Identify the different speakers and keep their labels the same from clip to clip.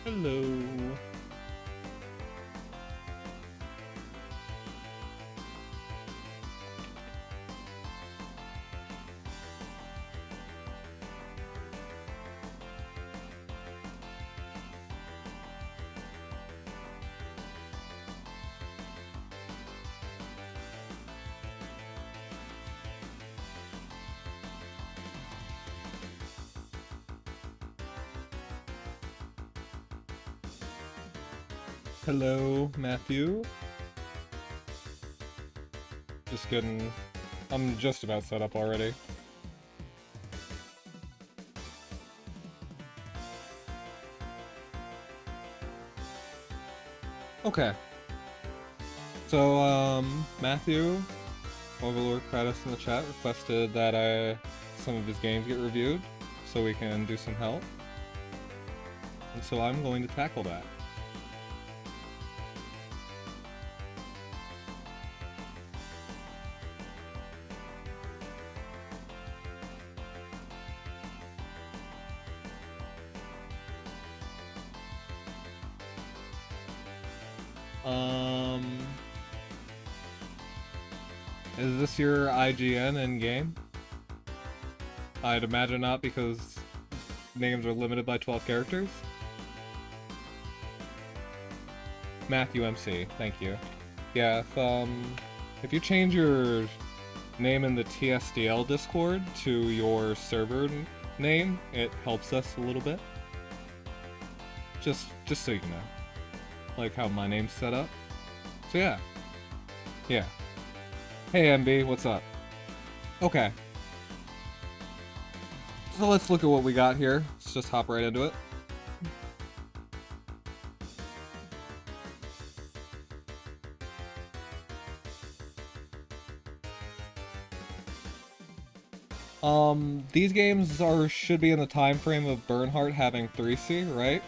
Speaker 1: Hello. Hello, Matthew. Just kidding. I'm just about set up already. Okay. So, Matthew, Overlord Kratos in the chat requested that some of his games get reviewed so we can do some help. And so I'm going to tackle that. Um, is this your IGN in game? I'd imagine not, because names are limited by 12 characters. Matthew MC, thank you. Yeah, if you change your name in the TSDL Discord to your server name, it helps us a little bit. Just so you know, like how my name's set up. So yeah. Hey MB, what's up? Okay. So let's look at what we got here. Let's just hop right into it. These games should be in the time frame of Bernhardt having 3C, right?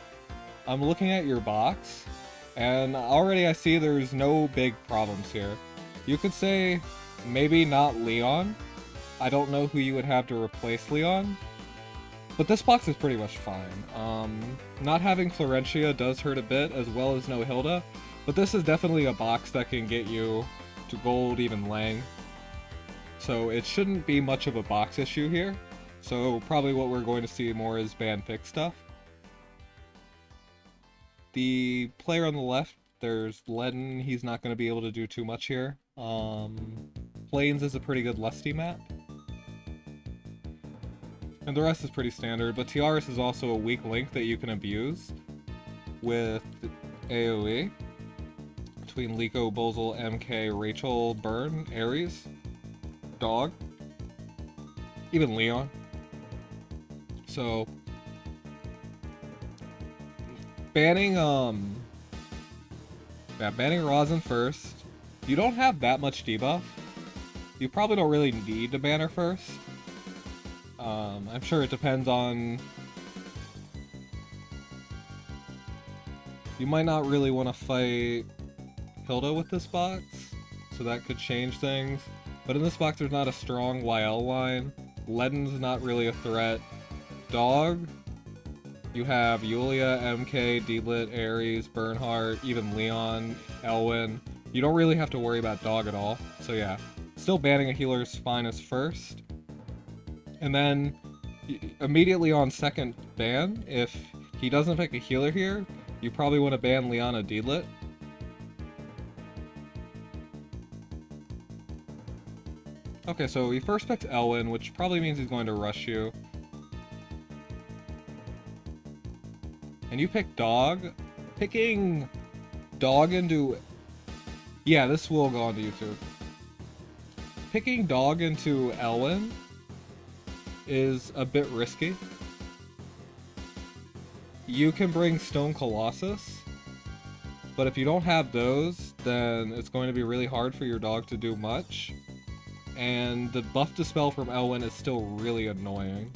Speaker 1: I'm looking at your box, and already I see there's no big problems here. You could say maybe not Leon. I don't know who you would have to replace Leon, but this box is pretty much fine. Not having Florentia does hurt a bit, as well as no Hilda, but this is definitely a box that can get you to gold, even Lang. So it shouldn't be much of a box issue here. So probably what we're going to see more is ban pick stuff. The player on the left, there's Ledden. He's not going to be able to do too much here. Plains is a pretty good Lusty map. And the rest is pretty standard, but Tiaris is also a weak link that you can abuse with AoE. Between Liko, Bozel, MK, Rachel, Burn, Ares, Dog, even Leon. So banning banning Rosin first. You don't have that much debuff. You probably don't really need to ban her first. I'm sure it depends on... You might not really want to fight Hilda with this box, so that could change things. But in this box there's not a strong YL line. Ledden's not really a threat. Dog, you have Yulia, MK, Deedlit, Ares, Bernhardt, even Leon, Elwyn. You don't really have to worry about Dog at all, so yeah. Still banning a healer is fine as first. And then, immediately on second ban, if he doesn't pick a healer here, you probably want to ban Liana Deedlit. Okay, so he first picked Elwyn, which probably means he's going to rush you. And you pick Dog. Picking Dog into... Yeah, this will go onto YouTube. Picking Dog into Elwyn is a bit risky. You can bring Stone Colossus, but if you don't have those, then it's going to be really hard for your dog to do much. And the buff dispel from Elwyn is still really annoying,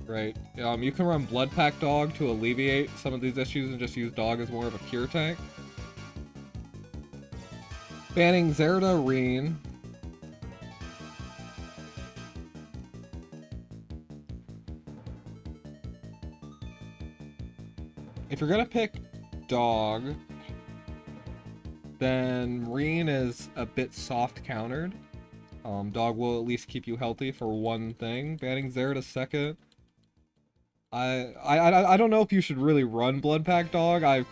Speaker 1: right? You can run Blood Pack Dog to alleviate some of these issues and just use Dog as more of a pure tank. Banning Zerda Reen. If you're gonna pick Dog, then Reen is a bit soft countered. Dog will at least keep you healthy for one thing. Banning Zerida second. I don't know if you should really run Blood Pack Dog,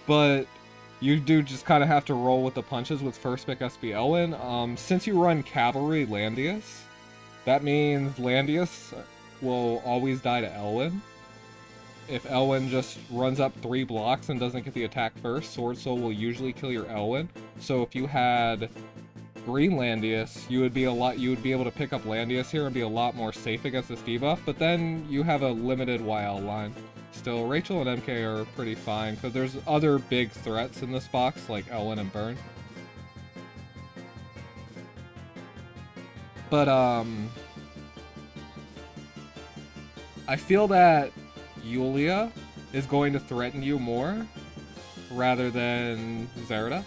Speaker 1: but you do just kind of have to roll with the punches with first pick SB Elwyn. Since you run Cavalry Landius, that means Landius will always die to Elwyn. If Elwyn just runs up 3 blocks and doesn't get the attack first, Sword Soul will usually kill your Elwyn. So if you had green Landius, you would be able to pick up Landius here and be a lot more safe against this debuff, but then you have a limited YL line. Still, Rachel and MK are pretty fine, because there's other big threats in this box, like Elwyn and Burn. But, I feel that Yulia is going to threaten you more, rather than Zerida.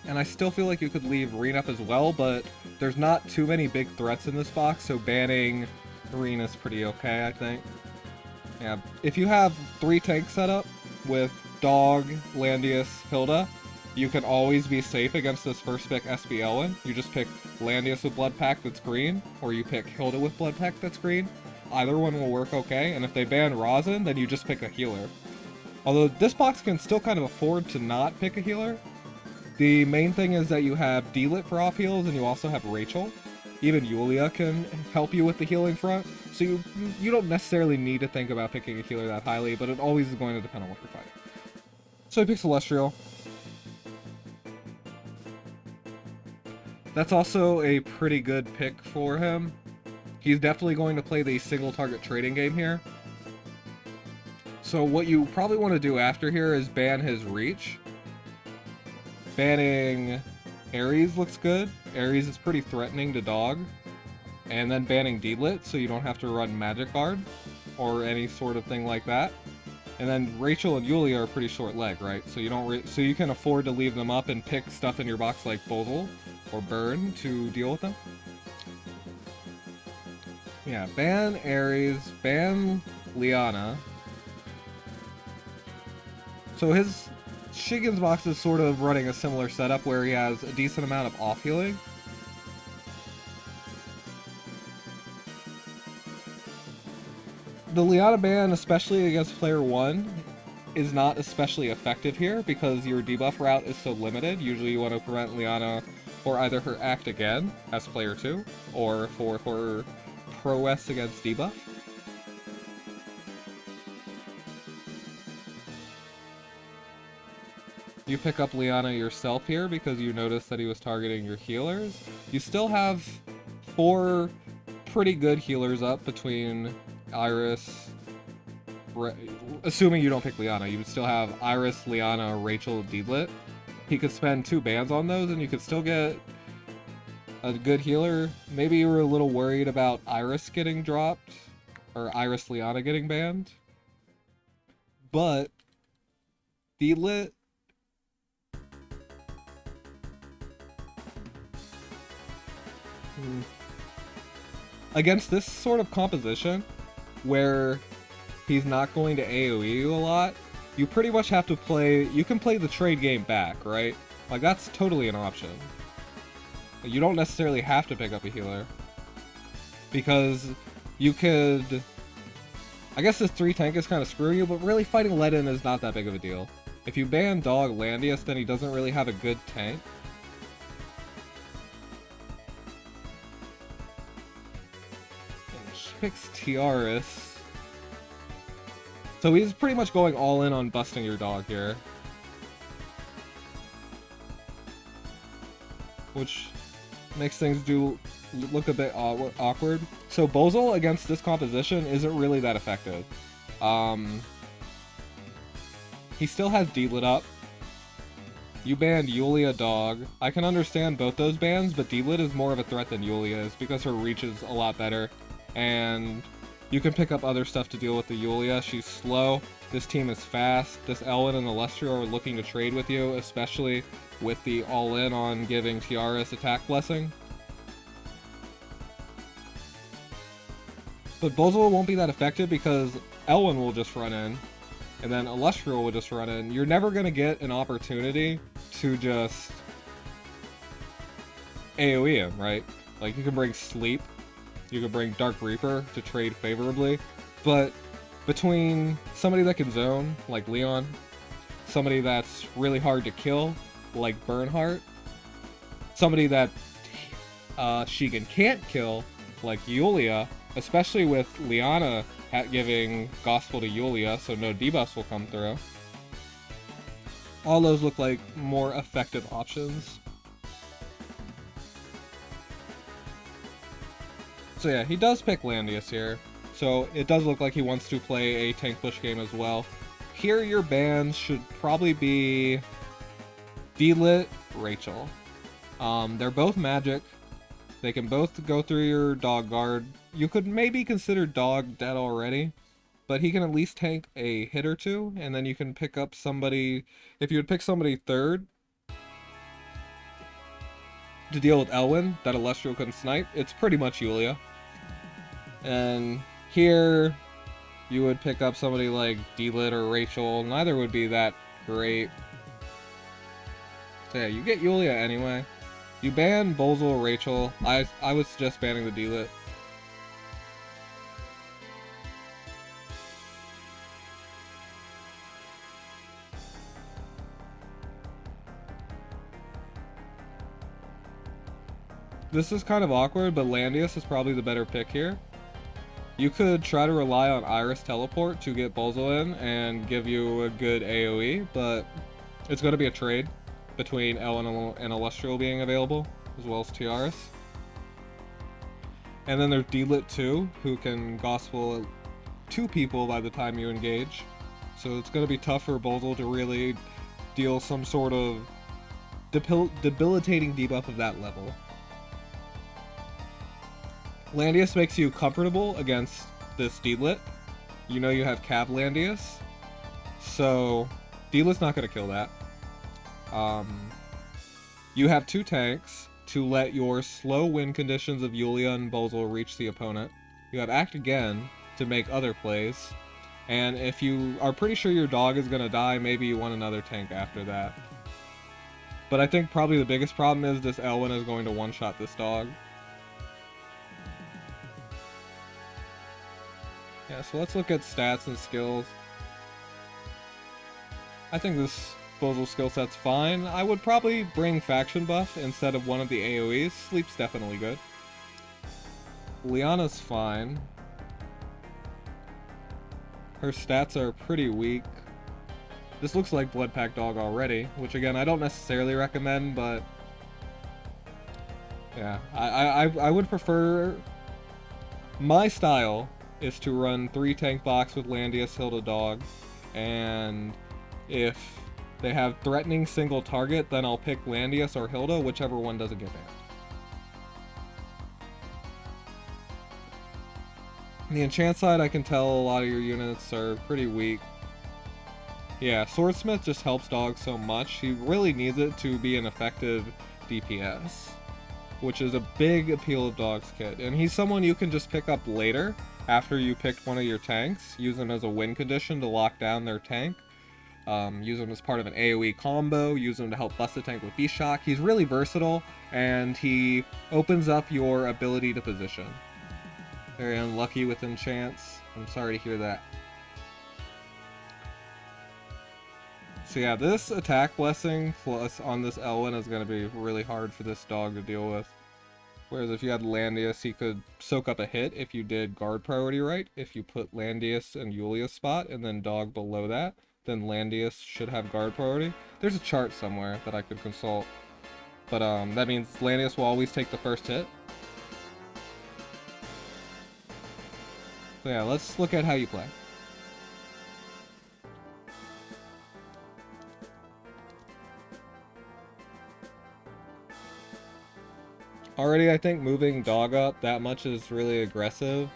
Speaker 1: And I still feel like you could leave Reen up as well, but there's not too many big threats in this box, so banning Reen is pretty okay, I think. Yeah, if you have 3 tanks set up with Dog, Landius, Hilda, you can always be safe against this first pick SB Elwyn. You just pick Landius with Blood Pack that's green, or you pick Hilda with Blood Pack that's green. Either one will work okay, and if they ban Rosin, then you just pick a healer. Although this box can still kind of afford to not pick a healer. The main thing is that you have D-Lit for off heals, and you also have Rachel. Even Yulia can help you with the healing front, so you don't necessarily need to think about picking a healer that highly, but it always is going to depend on what you're fighting. So he picks Celestial. That's also a pretty good pick for him. He's definitely going to play the single target trading game here. So what you probably want to do after here is ban his reach. Banning Ares looks good. Ares is pretty threatening to Dog. And then banning D-Lit so you don't have to run Magic Guard or any sort of thing like that. And then Rachel and Yulia are pretty short leg, right? So you can afford to leave them up and pick stuff in your box like Bozel or Burn to deal with them. Yeah, ban Ares, ban Liana. So his Shigen's box is sort of running a similar setup where he has a decent amount of off healing. The Liana ban, especially against player 1, is not especially effective here because your debuff route is so limited. Usually you want to prevent Liana for either her act again as player 2 or for her prowess against debuff. You pick up Liana yourself here because you noticed that he was targeting your healers. You still have 4 pretty good healers up between Iris, assuming you don't pick Liana, you would still have Iris, Liana, Rachel, D-Lit. He could spend 2 bans on those and you could still get a good healer. Maybe you were a little worried about Iris getting dropped, or Iris Liana getting banned. But D-Lit against this sort of composition, where he's not going to AoE you a lot, you pretty much have to play, you can play the trade game back, right? Like, that's totally an option. You don't necessarily have to pick up a healer, because you could, I guess this 3 tank is kind of screwing you, but really fighting Ledin is not that big of a deal. If you ban Dog Landius, then he doesn't really have a good tank. Picks Tiaris. So he's pretty much going all in on busting your Dog here. Which makes things look a bit awkward. So Bozel against this composition isn't really that effective. He still has D-Lit up. You banned Yulia Dog. I can understand both those bans, but D-Lit is more of a threat than Yulia is because her reach is a lot better. And you can pick up other stuff to deal with the Yulia. She's slow. This team is fast. This Elwyn and Alestria are looking to trade with you, especially with the all-in on giving Tiaris attack blessing. But Bozel won't be that effective because Elwyn will just run in. and then Illustrial will just run in. You're never going to get an opportunity to just AoE him, right? Like, you can bring Sleep, you can bring Dark Reaper to trade favorably, but between somebody that can zone, like Leon, somebody that's really hard to kill, like Bernhardt, somebody that Shigen can't kill, like Yulia, especially with Liana giving Gospel to Yulia, so no debuffs will come through. All those look like more effective options. So yeah, he does pick Landius here, so it does look like he wants to play a tank push game as well. Here your bans should probably be Delit, Rachel. They're both magic. They can both go through your dog guard. You could maybe consider Dog dead already, but he can at least tank a hit or two, and then you can pick up somebody. If you would pick somebody third to deal with Elwyn, that Illustrial couldn't snipe, it's pretty much Yulia. And here you would pick up somebody like Delit or Rachel. Neither would be that great. So yeah, you get Yulia anyway. You ban Bolzol or Rachel. I would suggest banning the Delit. This is kind of awkward, but Landius is probably the better pick here. You could try to rely on Iris Teleport to get Bolzol in and give you a good AoE, but it's going to be a trade between Ellen and Illustrial being available, as well as Tiaris. And then there's Delit too, who can Gospel 2 people by the time you engage. So it's going to be tough for Bolzol to really deal some sort of debilitating debuff of that level. Landius makes you comfortable against this Delit. You know you have Cav Landius, so Delit's not going to kill that. You have 2 tanks to let your slow win conditions of Yulia and Bolzol reach the opponent. You have Act Again to make other plays, and if you are pretty sure your dog is going to die, maybe you want another tank after that. But I think probably the biggest problem is this Elwyn is going to one-shot this dog. Yeah, so let's look at stats and skills. I think this Bolzol skill set's fine. I would probably bring Faction Buff instead of one of the AoEs. Sleep's definitely good. Liana's fine. Her stats are pretty weak. This looks like Blood Pack Dog already, which again, I don't necessarily recommend, but yeah, I would prefer... My style is to run 3 tank box with Landius, Hilda, Dog, and if they have threatening single target, then I'll pick Landius or Hilda, whichever one doesn't get banned. On the enchant side, I can tell a lot of your units are pretty weak. Yeah, Swordsmith just helps Dog so much. He really needs it to be an effective DPS, which is a big appeal of Dog's kit. And he's someone you can just pick up later, after you picked one of your tanks. Use him as a win condition to lock down their tank. Use him as part of an AoE combo. Use him to help bust the tank with Beast Shock. He's really versatile, and he opens up your ability to position. Very unlucky with enchants. I'm sorry to hear that. So yeah, this attack blessing plus on this Elwyn is going to be really hard for this dog to deal with. Whereas if you had Landius, he could soak up a hit if you did guard priority right. If you put Landius in Yulia's spot and then Dog below that, then Landius should have guard priority. There's a chart somewhere that I could consult. But that means Landius will always take the first hit. So yeah, let's look at how you play. Already, I think moving Dog up that much is really aggressive.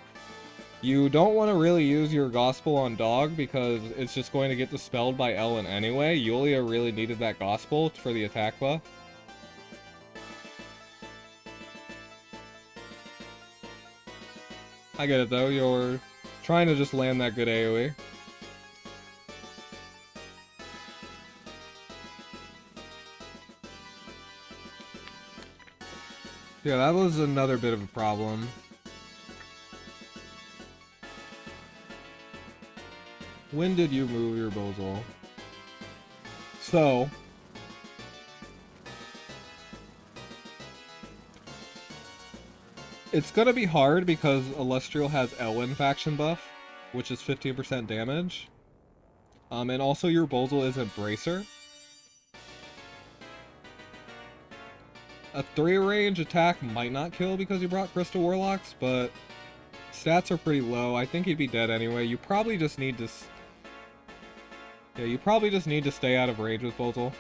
Speaker 1: You don't want to really use your Gospel on Dog because it's just going to get dispelled by Elwyn anyway. Yulia really needed that Gospel for the attack buff. I get it though, you're trying to just land that good AoE. Yeah, that was another bit of a problem. When did you move your Bozal? So, it's gonna be hard because Elestrial has Elwyn faction buff, which is 15% damage. And also your Bozal isn't Bracer. A 3-range attack might not kill because you brought Crystal Warlocks, but stats are pretty low. I think he'd be dead anyway. You probably just need to... Yeah, you probably just need to stay out of range with Bozal.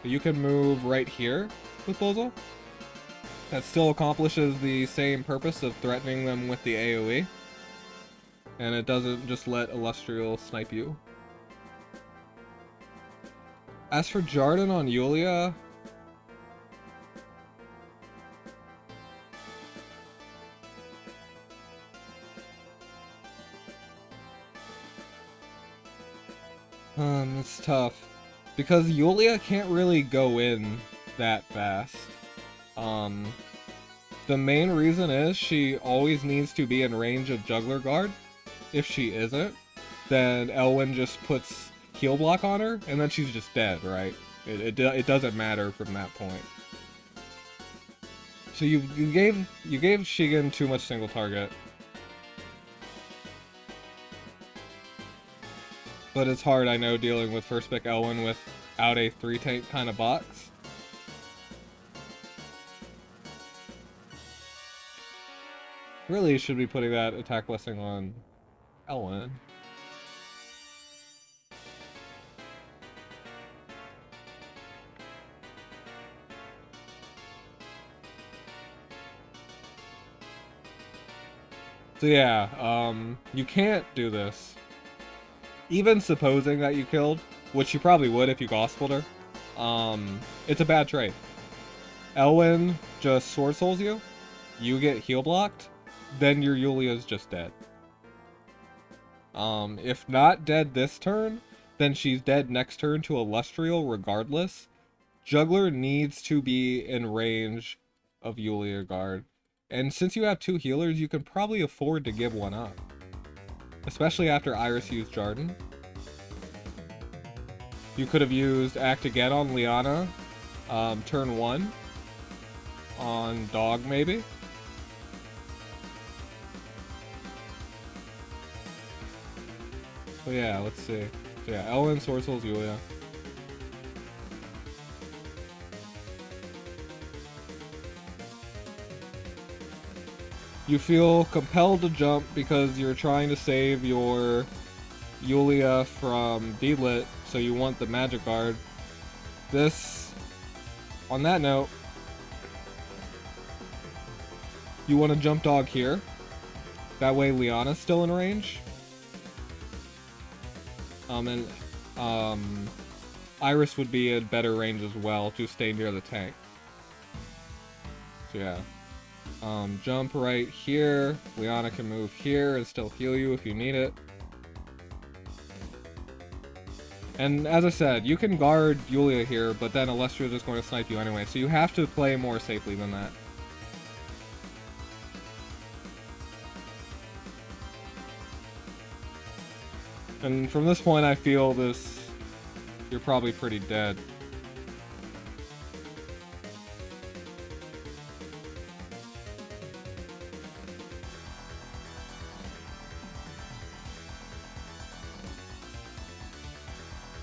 Speaker 1: You can move right here with Bozal. That still accomplishes the same purpose of threatening them with the AoE. And it doesn't just let Elestrial snipe you. As for Jarden on Yulia... it's tough. Because Yulia can't really go in that fast. The main reason is she always needs to be in range of Juggler Guard. If she isn't, then Elwyn just puts heal block on her, and then she's just dead, right? It doesn't matter from that point. So you gave Shigen too much single target. But it's hard, I know, dealing with first pick Elwyn without a 3-tank kind of box. Really should be putting that attack blessing on Elwyn. So yeah, you can't do this. Even supposing that you killed, which you probably would if you gospeled her, it's a bad trade. Elwyn just Sword Souls you, you get heal blocked, then your Yulia's just dead. If not dead this turn, then she's dead next turn to Elestrial regardless. Juggler needs to be in range of Yulia Guard. And since you have 2 healers, you can probably afford to give one up. Especially after Iris used Jarden. You could have used Act Again on Liana, turn 1. On Dog, maybe? But yeah, let's see. So yeah, Elwyn, Sword Souls, Yulia. You feel compelled to jump because you're trying to save your Yulia from D-Lit, so you want the Magic Guard. This, on that note, you want to jump Dog here. That way Liana's still in range. Iris would be in better range as well to stay near the tank. So yeah. Jump right here. Liana can move here and still heal you if you need it. And as I said, you can guard Yulia here, but then Alestria is just going to snipe you anyway, so you have to play more safely than that. And from this point, I feel you're probably pretty dead.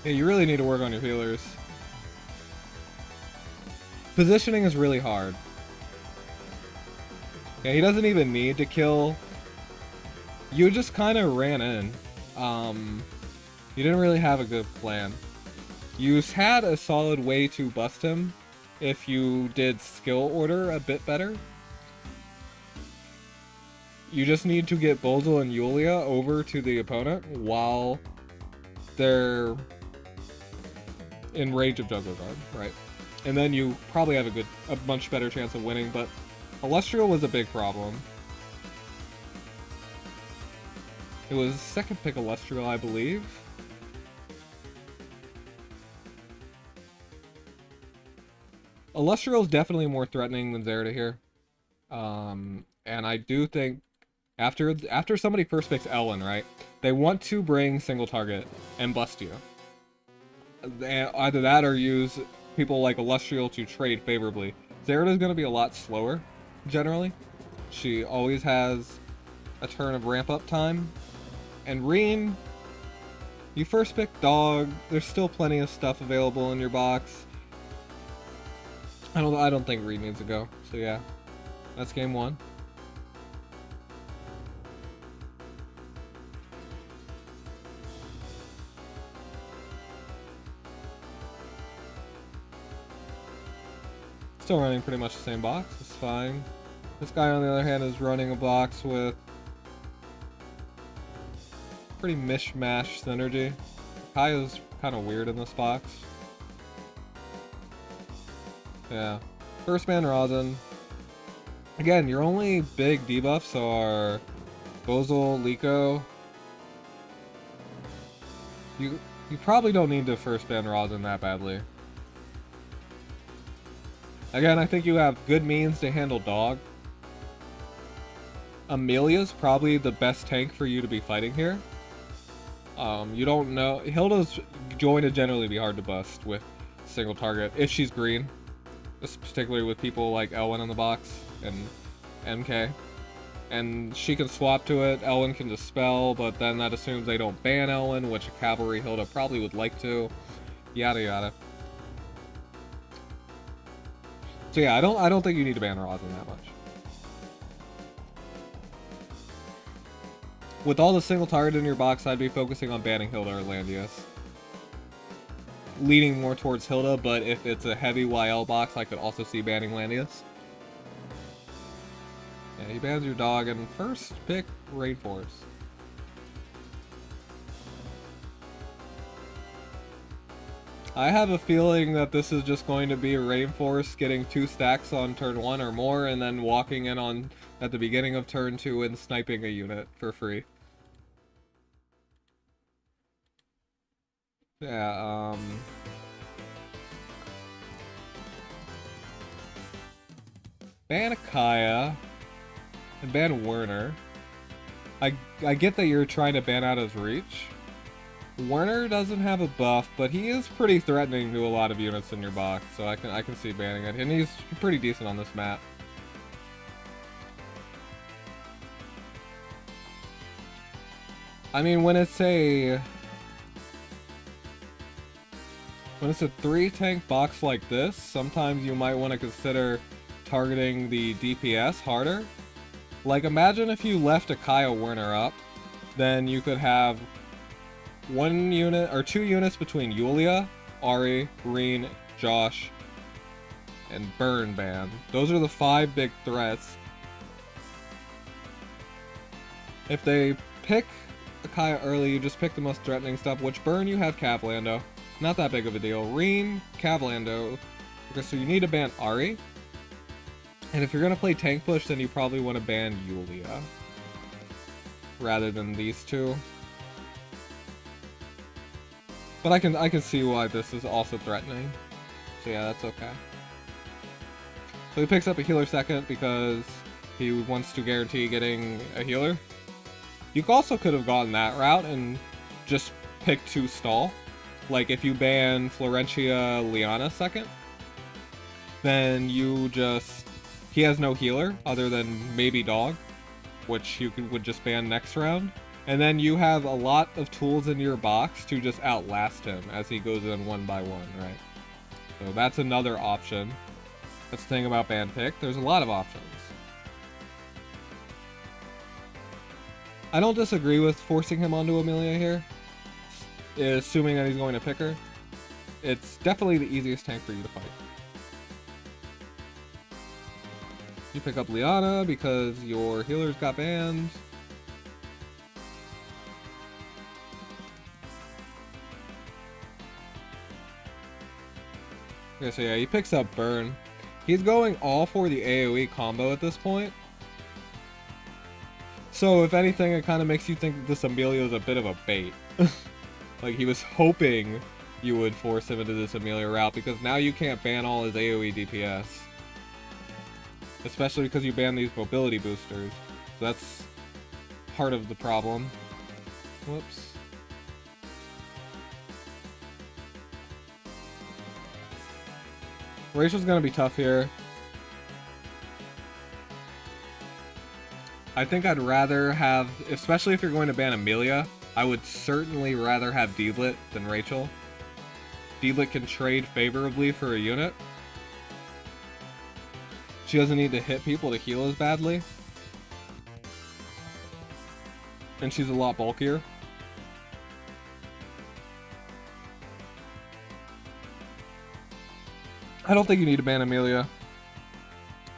Speaker 1: Yeah, you really need to work on your healers. Positioning is really hard. Yeah, he doesn't even need to kill. You just kind of ran in. You didn't really have a good plan. You had a solid way to bust him if you did skill order a bit better. You just need to get Bozal and Yulia over to the opponent while they're in range of Juggler Guard, right? And then you probably have a much better chance of winning, but Elestrial was a big problem. It was second pick Elestrial, I believe. Elestrial is definitely more threatening than Zerda here. And I do think after somebody first picks Elwyn, right, they want to bring single target and bust you. Either that or use people like Illustrial to trade favorably. Zera's going to be a lot slower, generally. She always has a turn of ramp up time. And Reen, you first pick Dog. There's still plenty of stuff available in your box. I don't think Reen needs to go. So yeah, that's game one. Still running pretty much the same box. It's fine. This guy, on the other hand, is running a box with pretty mishmash synergy. Kaya's kind of weird in this box. Yeah. First man Rosin. Again, your only big debuffs are Bozal, Liko. You probably don't need to first ban Rosin that badly. Again, I think you have good means to handle Dog. Amelia's probably the best tank for you to be fighting here. You don't know. Hilda's going to generally be hard to bust with single target if she's green. Particularly with people like Elwyn in the box and MK. And she can swap to it, Elwyn can dispel, but then that assumes they don't ban Elwyn, which a Cavalry Hilda probably would like to. Yada yada. So yeah, I don't think you need to ban Rosin that much. With all the single target in your box, I'd be focusing on banning Hilda or Landius. Leaning more towards Hilda, but if it's a heavy YL box, I could also see banning Landius. Yeah, he bans your Dog, and first pick Rainforce. I have a feeling that this is just going to be Rainforce getting 2 stacks on turn 1 or more, and then walking in on at the beginning of turn 2 and sniping a unit for free. Yeah, ban Kaya and ban Werner. I get that you're trying to ban out his reach. Werner doesn't have a buff, but he is pretty threatening to a lot of units in your box, so I can see banning it, and he's pretty decent on this map. I mean, when it's a 3 tank box like this, sometimes you might want to consider targeting the DPS harder. Like, imagine if you left a Kaya Werner up, then you could have 1 unit or 2 units between Yulia, Ahri, Reen, Josh, and Burn ban. Those are the 5 big threats. If they pick a Kaya early, you just pick the most threatening stuff, which Burn you have Cavlando. Not that big of a deal. Reen, Cavlando. Okay, so you need to ban Ahri. And if you're gonna play tank push, then you probably want to ban Yulia rather than these two. But I can see why this is also threatening. So yeah, that's okay. So he picks up a healer second because he wants to guarantee getting a healer. You also could have gone that route and just picked 2 stall. Like if you ban Florentia Liana second, then you just... He has no healer other than maybe Dog, which you would just ban next round. And then you have a lot of tools in your box to just outlast him as he goes in 1 by 1, right? So that's another option. That's the thing about ban pick. There's a lot of options. I don't disagree with forcing him onto Amelia here, assuming that he's going to pick her. It's definitely the easiest tank for you to fight. You pick up Liana because your healers got banned. Okay, so yeah, he picks up Burn. He's going all for the AoE combo at this point. So if anything, it kind of makes you think that this Amelia is a bit of a bait. Like he was hoping you would force him into this Amelia route because now you can't ban all his AoE DPS. especially because you ban these mobility boosters. So that's part of the problem. Whoops. Rachel's gonna be tough here. I think I'd rather have, especially if you're going to ban Amelia, I would certainly rather have Deedlit than Rachel. Deedlit can trade favorably for a unit. She doesn't need to hit people to heal as badly. And she's a lot bulkier. I don't think you need to ban Amelia.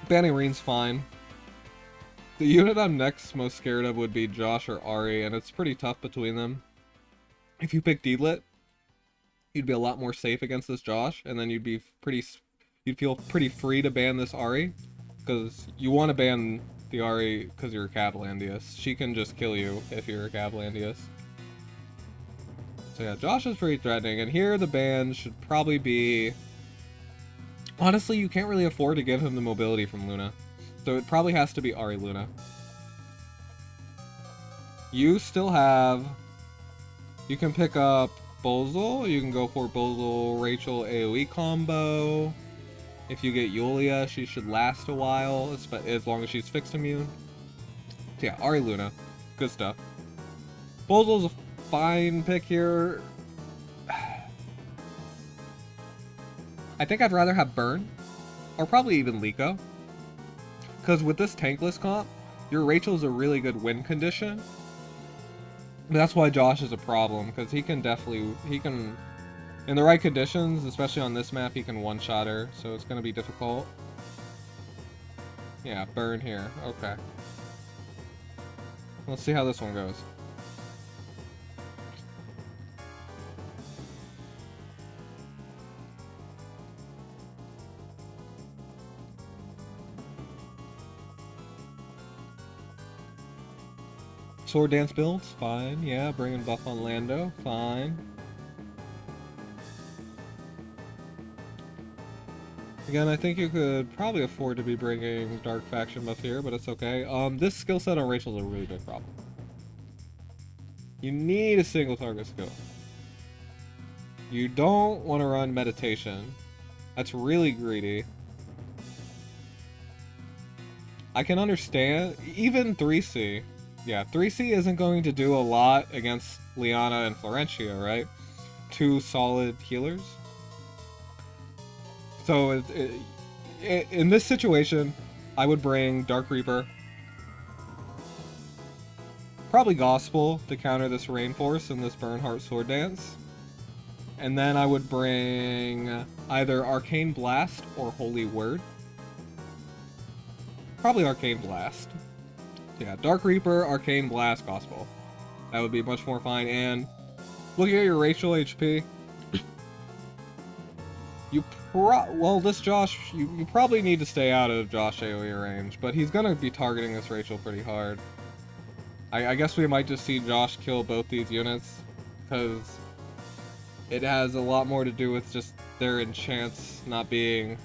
Speaker 1: Banning Reen's fine. The unit I'm next most scared of would be Josh or Ahri, and it's pretty tough between them. If you pick Deedlit, you'd be a lot more safe against this Josh, and then you'd feel pretty free to ban this Ahri, because you want to ban the Ahri because you're a Cavalandius. She can just kill you if you're a Cavalandius. So yeah, Josh is pretty threatening, and here the ban should probably be... Honestly, you can't really afford to give him the mobility from Luna. So it probably has to be Ahri Luna. You still have... You can pick up Bozal. You can go for Bozal Rachel AoE combo. If you get Yulia, she should last a while, as long as she's fixed immune. So yeah, Ahri Luna. Good stuff. Bozal's a fine pick here. I think I'd rather have Burn, or probably even Liko. Because with this tankless comp, your Rachel's a really good win condition. And that's why Josh is a problem, because he can definitely, in the right conditions, especially on this map, he can one-shot her, so it's going to be difficult. Yeah, Burn here, okay. Let's see how this one goes. Sword Dance builds, fine. Yeah, bringing buff on Lando, fine. Again, I think you could probably afford to be bringing Dark Faction buff here, but it's okay. This skill set on Rachel is a really big problem. You need a single target skill. You don't want to run Meditation. That's really greedy. I can understand, even 3C. Yeah, 3C isn't going to do a lot against Liana and Florentia, right? Two solid healers. So in this situation, I would bring Dark Reaper. Probably Gospel to counter this Rainforce and this Bernhardt Sword Dance. And then I would bring either Arcane Blast or Holy Word. Probably Arcane Blast. Yeah, Dark Reaper, Arcane Blast, Gospel. That would be much more fine. And looking at your Rachel HP, well, this Josh, you probably need to stay out of Josh AoE range, but he's gonna be targeting this Rachel pretty hard. I guess we might just see Josh kill both these units, because it has a lot more to do with just their enchants not being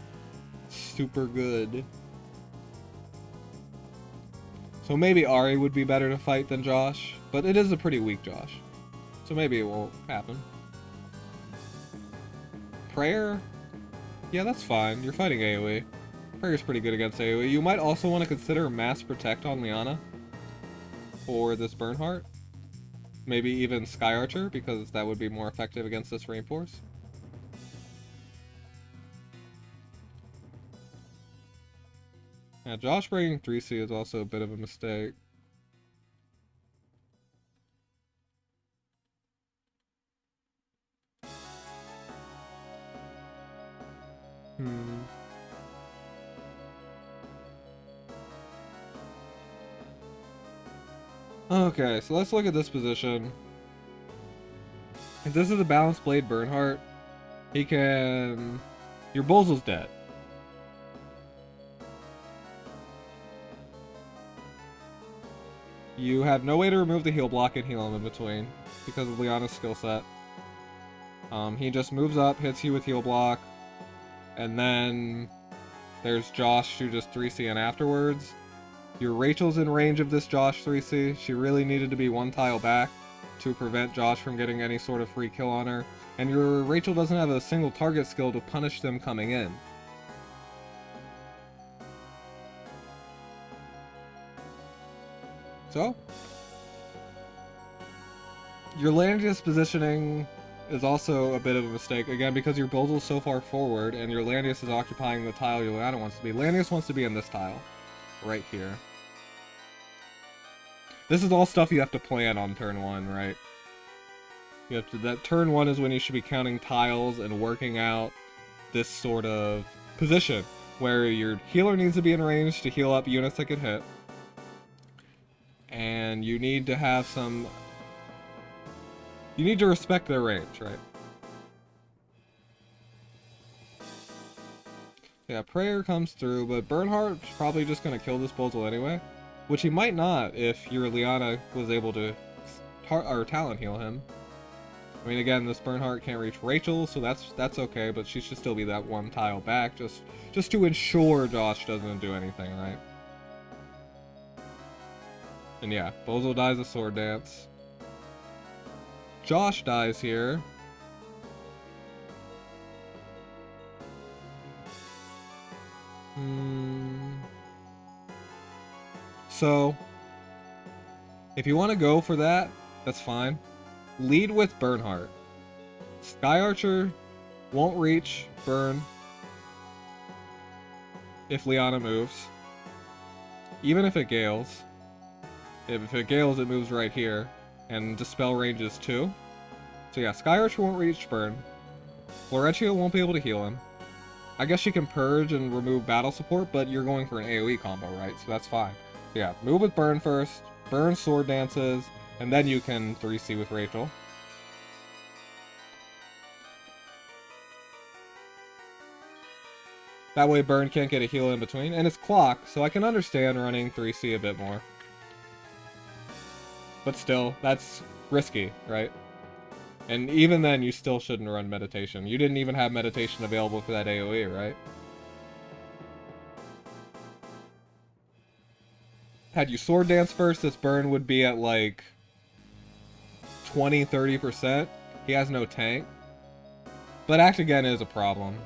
Speaker 1: super good. So maybe Ahri would be better to fight than Josh, but it is a pretty weak Josh. So maybe it won't happen. Prayer? Yeah, that's fine. You're fighting AoE. Prayer's pretty good against AoE. You might also want to consider Mass Protect on Liana for this Bernhardt. Maybe even Sky Archer, because that would be more effective against this Rainforce. Yeah, Josh bringing 3C is also a bit of a mistake. Okay, so let's look at this position. If this is a Balanced Blade Bernhardt, he can... Your Bozal's dead. You have no way to remove the heal block and heal him in between because of Liana's skill set. He just moves up, hits you with heal block, and then There's Josh who just 3C in afterwards. Your Rachel's in range of this Josh 3C. She really needed to be one tile back to prevent Josh from getting any sort of free kill on her. And your Rachel doesn't have a single target skill to punish them coming in. So, your Landius positioning is also a bit of a mistake, again, because your Bozel's so far forward, and your Landius is occupying the tile your Liana wants to be. Landius wants to be in this tile, right here. This is all stuff you have to plan on turn 1, right? You have to, that turn 1 is when you should be counting tiles and working out this sort of position, where your healer needs to be in range to heal up units that get hit. And you need to have some... You need to respect their range, right? Yeah, Prayer comes through, but Bernhardt's probably just gonna kill this Bozel anyway. Which he might not if your Liana was able to talent heal him. I mean, again, this Bernhardt can't reach Rachel, so that's okay, but she should still be that one tile back, just to ensure Josh doesn't do anything, right? And yeah, Bozel dies of Sword Dance. Josh dies here. So, if you want to go for that, that's fine. Lead with Bernhardt. Sky Archer won't reach Burn if Liana moves. Even if it Gales. If it Gales, it moves right here. And Dispel ranges too. So yeah, Sky Archer won't reach Burn. Florencia won't be able to heal him. I guess she can Purge and remove battle support, but you're going for an AoE combo, right? So that's fine. So yeah, move with Burn first. Burn Sword Dances. And then you can 3C with Rachel. That way Burn can't get a heal in between. And it's Clock, so I can understand running 3C a bit more. But still, that's risky, right? And even then, you still shouldn't run Meditation. You didn't even have Meditation available for that AoE, right? Had you Sword Dance first, this Burn would be at like 20-30%. He has no tank. But Act Again is a problem.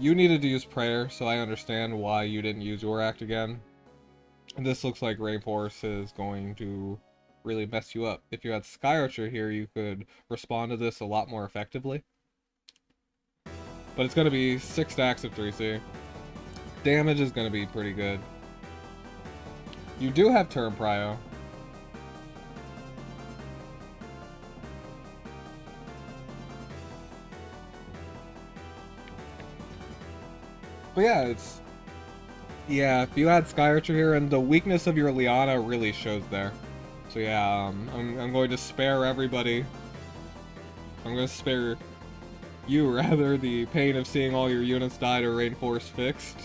Speaker 1: You needed to use Prayer, so I understand why you didn't use your Act Again. And this looks like Rainforest is going to really mess you up. If you had Sky Archer here, you could respond to this a lot more effectively. But it's going to be 6 stacks of 3C. Damage is going to be pretty good. You do have Turn Prio. But yeah, it's... Yeah, if you had Sky Archer here, and the weakness of your Liana really shows there. So yeah, I'm going to spare everybody. I'm going to spare you, rather, the pain of seeing all your units die to Rainforest fixed.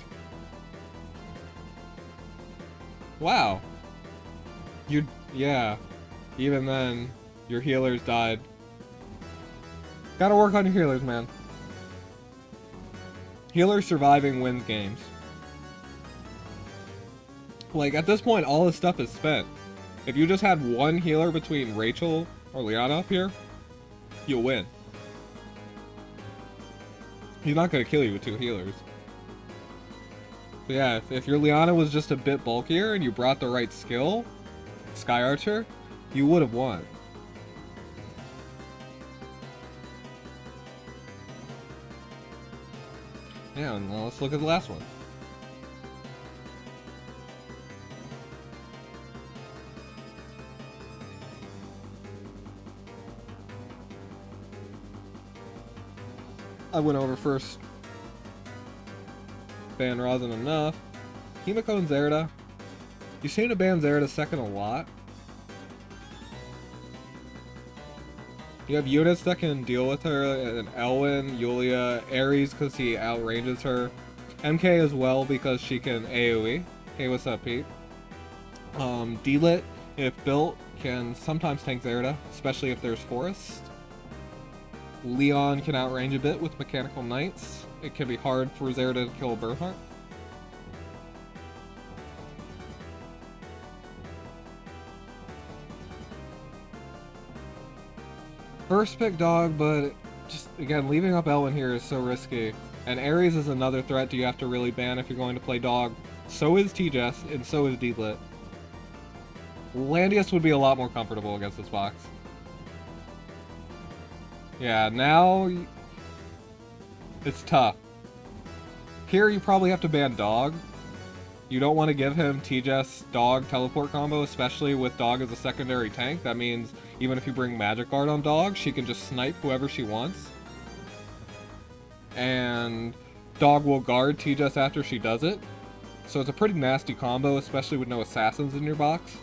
Speaker 1: Wow. Yeah. Even then, your healers died. Gotta work on your healers, man. Healers surviving wins games. Like, at this point, all this stuff is spent. If you just had one healer between Rachel or Liana up here, you'll win. He's not gonna kill you with 2 healers. But yeah, if your Liana was just a bit bulkier and you brought the right skill, Sky Archer, you would have won. Yeah, and now let's look at the last one. I went over first. Ban Rosin enough. Himiko and Zerda. You seem to ban Zerda second a lot. You have units that can deal with her, and Elwyn, Yulia, Ares because he outranges her. MK as well because she can AoE. Hey, what's up, Pete? D-Lit, if built, can sometimes tank Zerda, especially if there's Forest. Leon can outrange a bit with Mechanical Knights. it can be hard for Zera to kill Bernhardt. First pick dog, but just, again, leaving up Elwyn here is so risky. And Ares is another threat you have to really ban if you're going to play dog. So is T-Jess, and so is D-Lit. Landius would be a lot more comfortable against this box. Yeah, now it's tough. Here you probably have to ban dog. You don't want to give him T-Jess dog teleport combo, especially with dog as a secondary tank. That means even if you bring Magic Guard on dog, she can just snipe whoever she wants. And dog will guard T-Jess after she does it. So it's a pretty nasty combo, especially with no assassins in your box.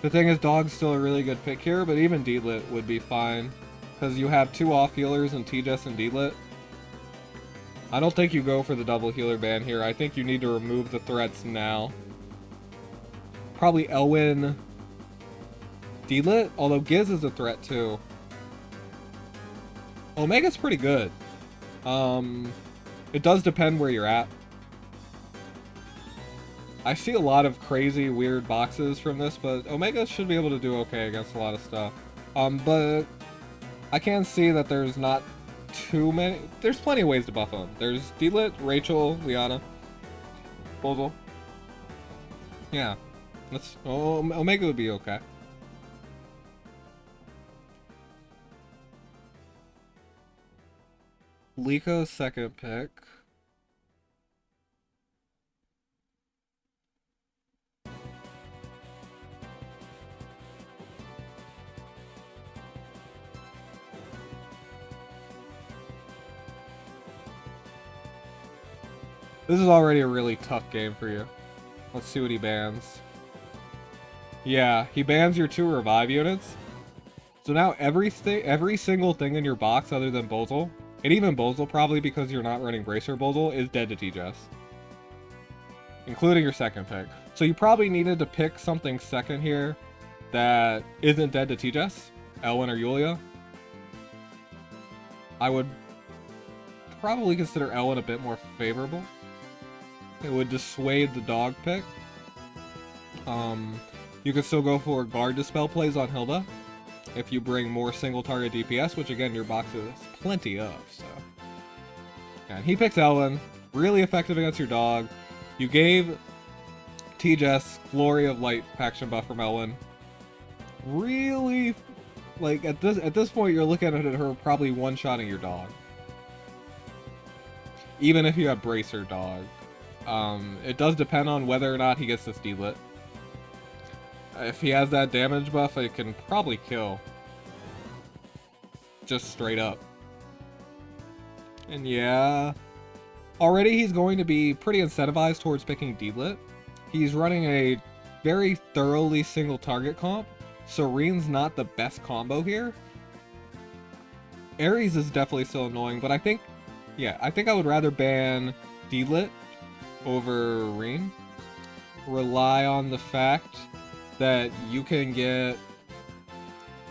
Speaker 1: The thing is, dog's still a really good pick here, but even D-Lit would be fine. Because you have two off healers in T-Jess and D-Lit. I don't think you go for the double healer ban here. I think you need to remove the threats now. Probably Elwyn, D-Lit, although Giz is a threat too. Omega's pretty good. It does depend where you're at. I see a lot of crazy, weird boxes from this, but Omega should be able to do okay against a lot of stuff. But I can see that there's not too many. There's plenty of ways to buff him. There's D-Lit, Rachel, Liana, Bozel. Yeah, Omega would be okay. Liko second pick. This is already a really tough game for you. Let's see what he bans. Yeah, he bans your 2 revive units. So now every single thing in your box other than Bozel, and even Bozel probably because you're not running Bracer Bozel, is dead to T-Jess. Including your second pick. So you probably needed to pick something second here that isn't dead to T-Jess. Elwyn or Yulia. I would probably consider Elwyn a bit more favorable. It would dissuade the dog pick. You could still go for guard dispel plays on Hilda if you bring more single target DPS, which again your box is plenty of. So, and he picks Elwyn, really effective against your dog. You gave T-Jess Glory of Light faction buff from Elwyn. Really, like at this point, you're looking at her probably one-shotting your dog, even if you have Bracer dog. It does depend on whether or not he gets this D-Lit. If he has that damage buff, it can probably kill. Just straight up. And yeah, already he's going to be pretty incentivized towards picking D-Lit. He's running a very thoroughly single target comp. Serene's not the best combo here. Ares is definitely still annoying, but I think I would rather ban D-Lit over Reen. Rely on the fact that you can get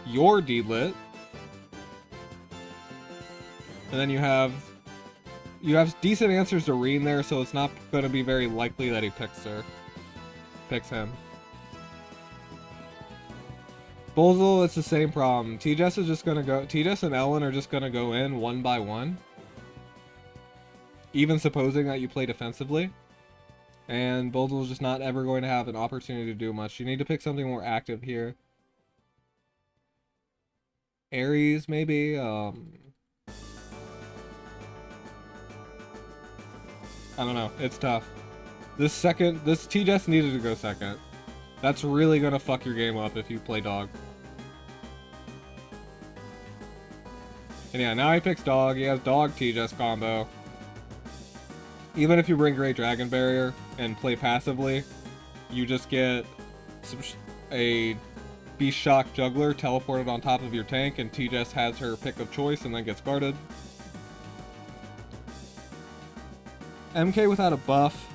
Speaker 1: your D-Lit, and then you have decent answers to Reen there, so it's not going to be very likely that he picks him. Bozel, it's the same problem. T-Jess is just going to go. T-Jess and Elwyn are just going to go in one by one, even supposing that you play defensively. And Bozel is just not ever going to have an opportunity to do much. You need to pick something more active here. Ares, maybe. I don't know. It's tough. This T-Jess needed to go second. That's really gonna fuck your game up if you play dog. And yeah, now he picks dog. He has dog T-Jess combo. Even if you bring Great Dragon Barrier and play passively, you just get a Beast Shock Juggler teleported on top of your tank, and T-Jess has her pick of choice and then gets guarded. MK without a buff.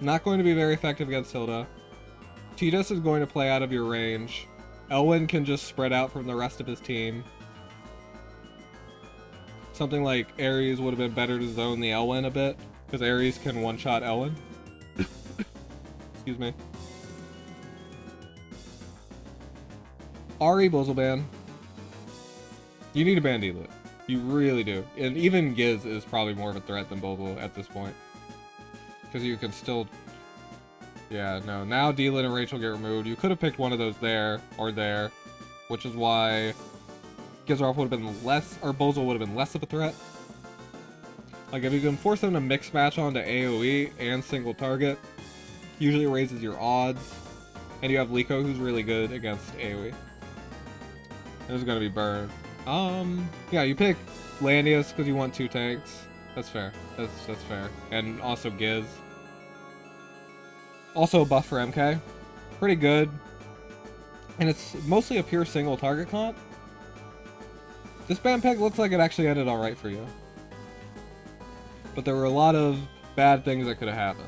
Speaker 1: Not going to be very effective against Hilda. Tidus is going to play out of your range. Elwyn can just spread out from the rest of his team. Something like Ares would have been better to zone the Elwyn a bit, because Ares can one-shot Elwyn. Excuse me. Ahri Buzzleban. You need a Bandit. You really do. And even Giz is probably more of a threat than Bulbul at this point. Because you can still... Yeah, no. Now Deelin and Rachel get removed. You could have picked one of those there, or there. Which is why Gizarov would have been less, or Bulbul would have been less of a threat. Like, if you can force them to mix match onto AoE and single target, usually raises your odds. And you have Liko, who's really good against AoE. This is gonna be Burn. Yeah, you pick Landius because you want 2 tanks. That's fair. That's fair. And also Giz. Also a buff for MK. Pretty good. And it's mostly a pure single target comp. This ban pick looks like it actually ended alright for you. But there were a lot of bad things that could have happened.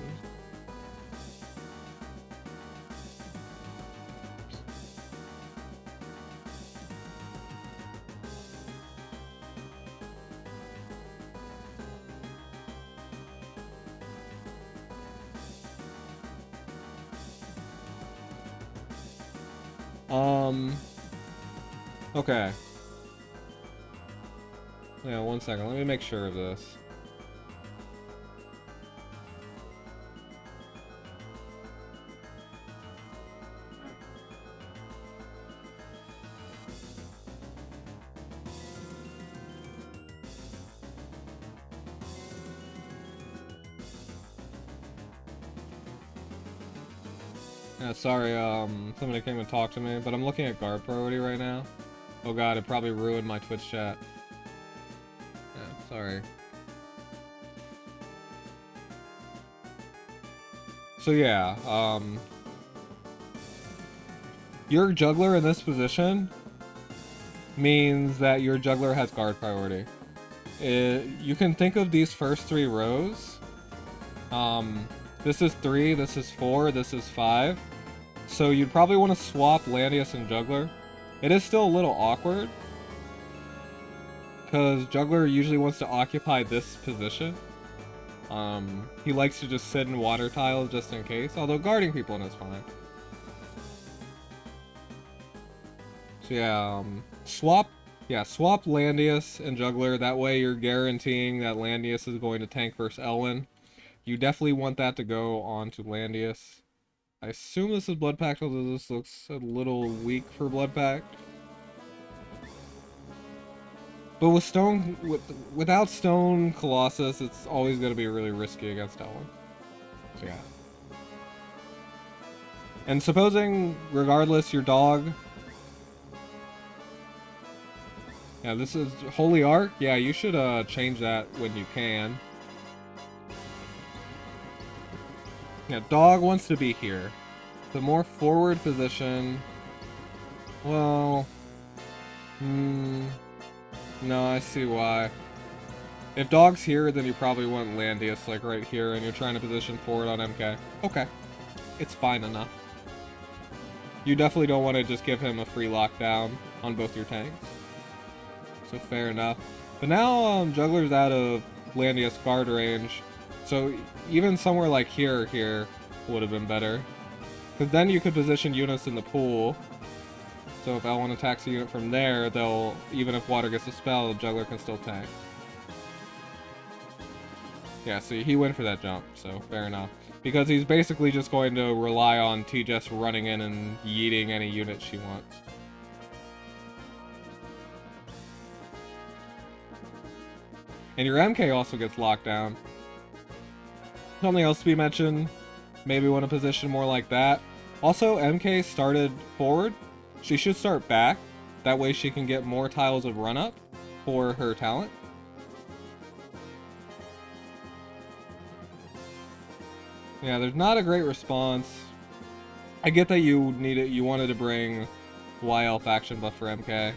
Speaker 1: Okay. Yeah, 1 second. Let me make sure of this. Yeah, sorry, somebody came and talked to me, but I'm looking at guard priority right now. Oh god, it probably ruined my Twitch chat. Yeah, sorry. So yeah, your juggler in this position means that your juggler has guard priority. You can think of these first 3 rows. This is 3, this is 4, this is 5. So you'd probably want to swap Landius and juggler. It is still a little awkward, because juggler usually wants to occupy this position. He likes to just sit in water tiles just in case, although guarding people is fine. So yeah, swap Landius and juggler. That way you're guaranteeing that Landius is going to tank versus Elwyn. You definitely want that to go on to Landius. I assume this is Blood Pact, although this looks a little weak for Blood Pact. But with Stone, without Stone Colossus, it's always going to be really risky against Elwyn. So yeah. And supposing, regardless, your dog... Yeah, this is Holy Ark. Yeah, you should change that when you can. Yeah, dog wants to be here. The more forward position... Well... No, I see why. If dog's here, then you probably want Landius, like, right here, and you're trying to position forward on MK. Okay. It's fine enough. You definitely don't want to just give him a free lockdown on both your tanks. So fair enough. But now, Juggler's out of Landius guard range, so even somewhere like here would have been better. Because then you could position units in the pool. So if Elwyn attacks a unit from there, they'll, even if water gets a spell, Juggler can still tank. Yeah, see, he went for that jump, so fair enough. Because he's basically just going to rely on T-Jess running in and yeeting any unit she wants. And your MK also gets locked down. Something else to be mentioned, maybe want to position more like that. Also, MK started forward. She should start back. That way she can get more tiles of run-up for her talent. Yeah, there's not a great response. I get that you wanted to bring YL faction buff for MK.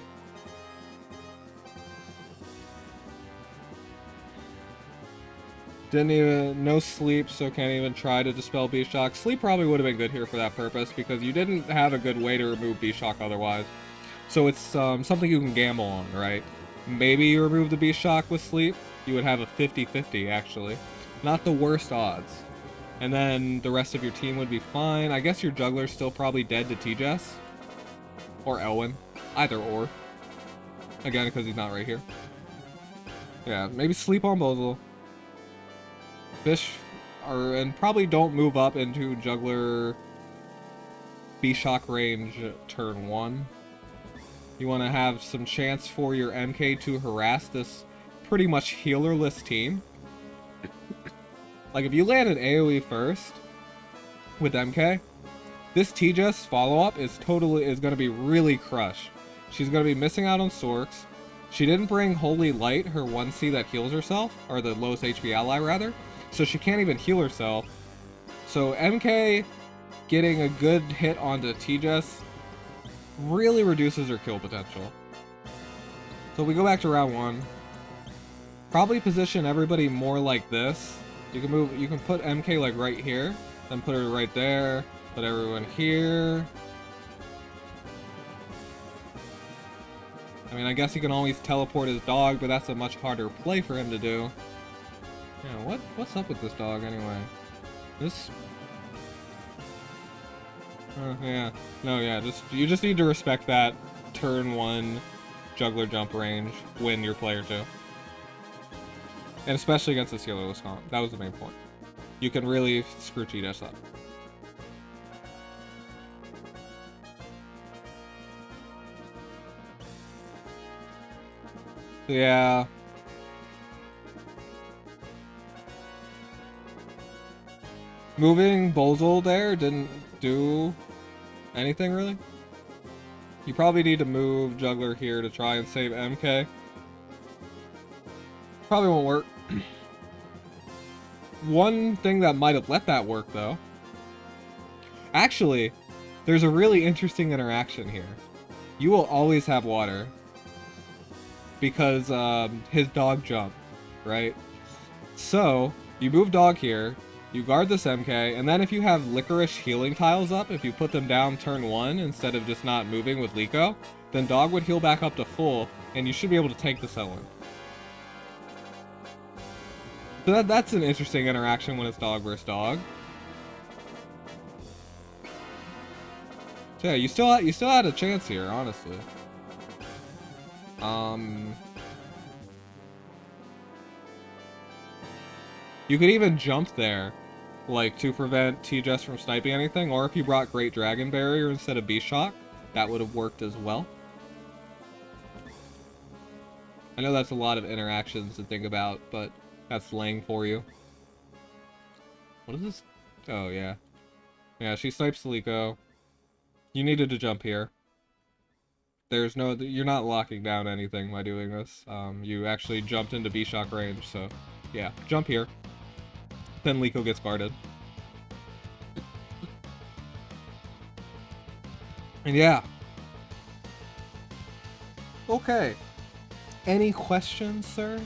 Speaker 1: Didn't even, no sleep, so can't even try to dispel B-Shock. Sleep probably would have been good here for that purpose, because you didn't have a good way to remove B-Shock otherwise. So it's something you can gamble on, right? Maybe you remove the B-Shock with sleep, you would have a 50-50, actually. Not the worst odds. And then the rest of your team would be fine. I guess your juggler's still probably dead to T-Jess. Or Elwyn. Either or. Again, because he's not right here. Yeah, maybe sleep on Bozil. Fish are, and probably don't move up into juggler B-Shock range turn 1. You want to have some chance for your MK to harass this pretty much healerless team. Like, if you land an AoE first with MK, this T-Jess follow-up is going to be really crushed. She's going to be missing out on Sorks. She didn't bring Holy Light, her 1C that heals herself, or the lowest HP ally, rather. So she can't even heal herself. So MK getting a good hit onto T-Jess really reduces her kill potential. So we go back to round 1. Probably position everybody more like this. You can put MK like right here, then put her right there, put everyone here. I mean, I guess he can always teleport his dog, but that's a much harder play for him to do. Yeah, what's up with this dog anyway? This... yeah. No, yeah, you just need to respect that turn 1 juggler jump range, win your player 2. And especially against the healerless comp. That was the main point. You can really screw T-Jess up. Yeah. Moving Bozil there didn't do anything, really. You probably need to move Juggler here to try and save MK. Probably won't work. One thing that might have let that work, though. Actually, there's a really interesting interaction here. You will always have water. Because his dog jumped, right? So, you move dog here, you guard this MK, and then if you have Licorice healing tiles up, if you put them down turn 1 instead of just not moving with Liko, then dog would heal back up to full, and you should be able to tank the Elwyn. So that's an interesting interaction when it's dog versus dog. So yeah, you still had a chance here, honestly. You could even jump there, like, to prevent T-Jess from sniping anything, or if you brought Great Dragon Barrier instead of B-Shock, that would have worked as well. I know that's a lot of interactions to think about, but that's Lang for you. What is this? Oh, yeah. Yeah, she snipes Liko. You needed to jump here. There's no... You're not locking down anything by doing this. You actually jumped into B-Shock range, so... Yeah, jump here. Then Liko gets guarded. And yeah. Okay. Any questions, sir?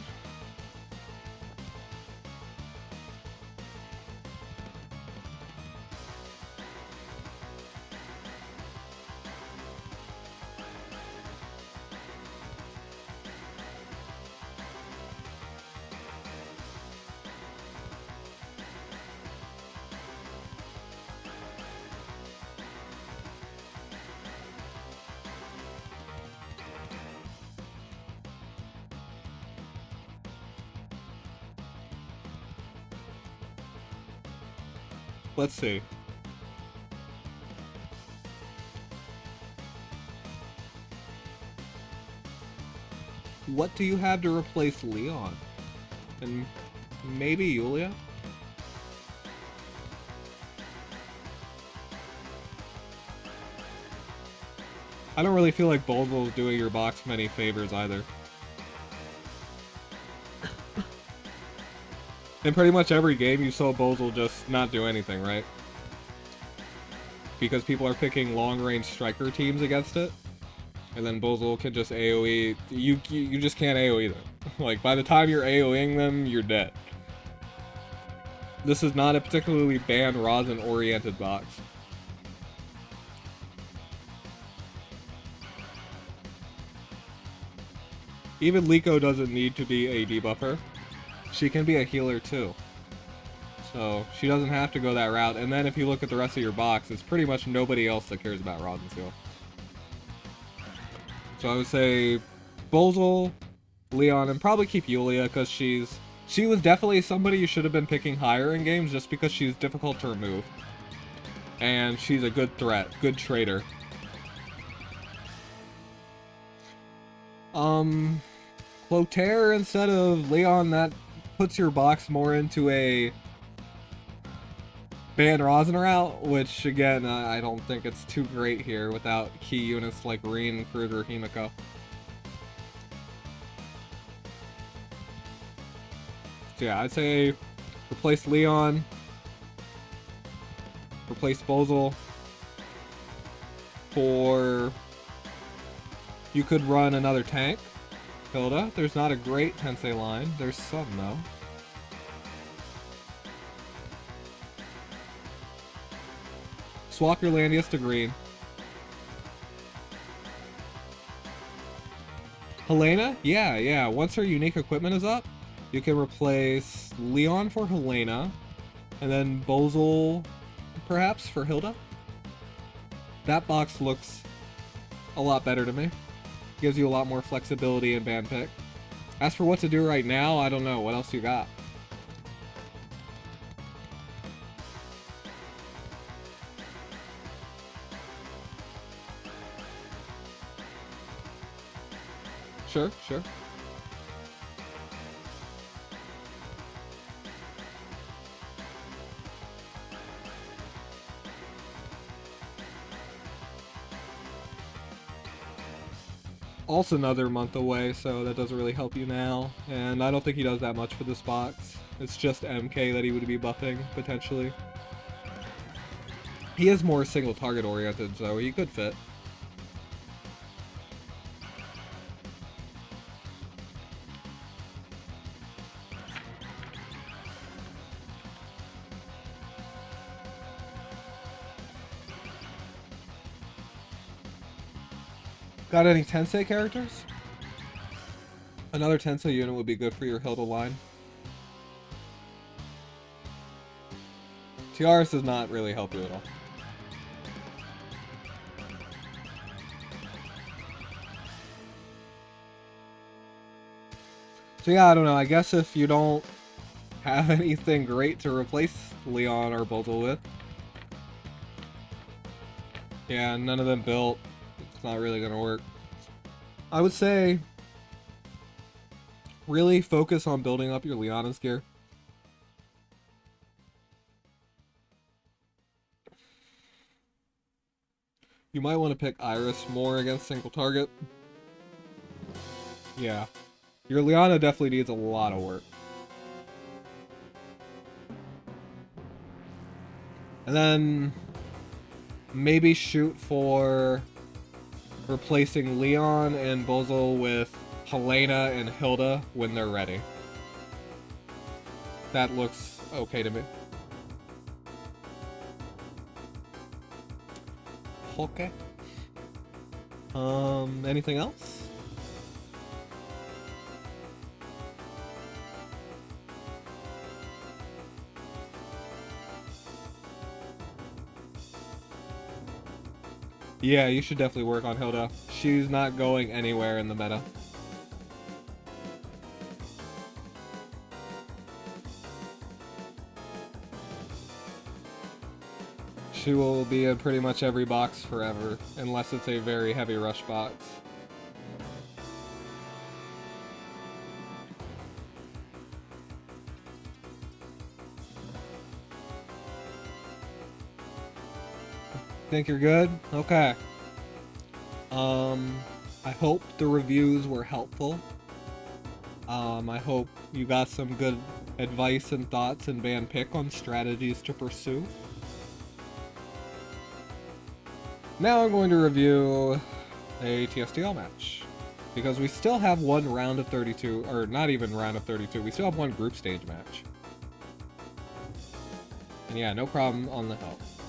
Speaker 1: Let's see. What do you have to replace Leon? And maybe Yulia? I don't really feel like Bozil's doing your box many favors either. In pretty much every game, you saw Bozil just not do anything, right? Because people are picking long-range striker teams against it. And then Bozil can just AoE. You just can't AoE them. Like, by the time you're AoEing them, you're dead. This is not a particularly ban rosin-oriented box. Even Liko doesn't need to be a debuffer. She can be a healer too. So she doesn't have to go that route. And then if you look at the rest of your box, it's pretty much nobody else that cares about Rosin Seal. So I would say Bozal, Leon, and probably keep Yulia because she was definitely somebody you should have been picking higher in games just because she's difficult to remove. And she's a good threat, good trader. Clotaire instead of Leon, that puts your box more into a ban Rosin route, which again, I don't think it's too great here without key units like Reen, Kruger, Himiko. So yeah, I'd say replace Leon, replace Bozal for... You could run another tank, Hilda. There's not a great Tensei line. There's some, though. Swap your Landius to green. Helena? Yeah. Once her unique equipment is up, you can replace Leon for Helena, and then Bozal, perhaps, for Hilda. That box looks a lot better to me. Gives you a lot more flexibility in band pick. As for what to do right now, I don't know. What else you got? Sure. Also another month away, so that doesn't really help you now. And I don't think he does that much for this box. It's just MK that he would be buffing, potentially. He is more single target oriented, so he could fit. Got any Tensei characters? Another Tensei unit would be good for your Hilda line. Tiaris does not really help you at all. So yeah, I don't know. I guess if you don't have anything great to replace Leon or Bozal with. Yeah, none of them built. It's not really gonna work. I would say really focus on building up your Leona's gear. You might want to pick Iris more against single target. Yeah. Your Leona definitely needs a lot of work. And then maybe shoot for replacing Leon and Bozal with Helena and Hilda when they're ready. That looks okay to me. Okay. Anything else? Yeah, you should definitely work on Hilda. She's not going anywhere in the meta. She will be in pretty much every box forever, unless it's a very heavy rush box. Think you're good? Okay. I hope the reviews were helpful. I hope you got some good advice and thoughts and band pick on strategies to pursue. Now I'm going to review a TSTL match. Because we still have one round of 32, or not even round of 32, we still have one group stage match. And yeah, no problem on the health.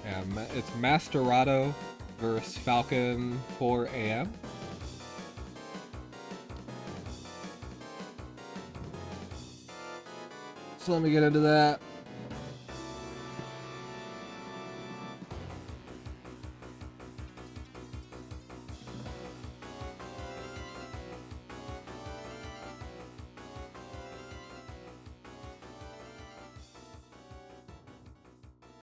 Speaker 1: Yeah, it's Mastorado versus Falcon 4 AM. So let me get into that.